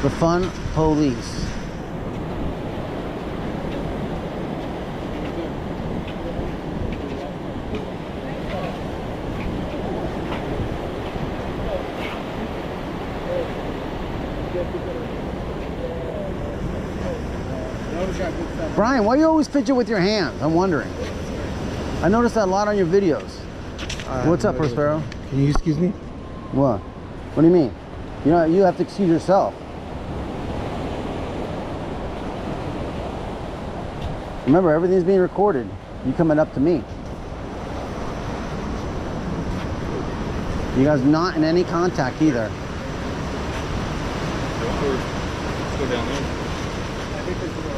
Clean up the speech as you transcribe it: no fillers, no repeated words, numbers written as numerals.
The fun police. Brian, why do you always fidget with your hands? I'm wondering. I noticed that a lot on your videos. What's up, Prospero? Can you excuse me? What? What do you mean? You know, you have to excuse yourself. Remember, everything's being recorded. You coming up to me. You guys not in any contact either. Let's go down there.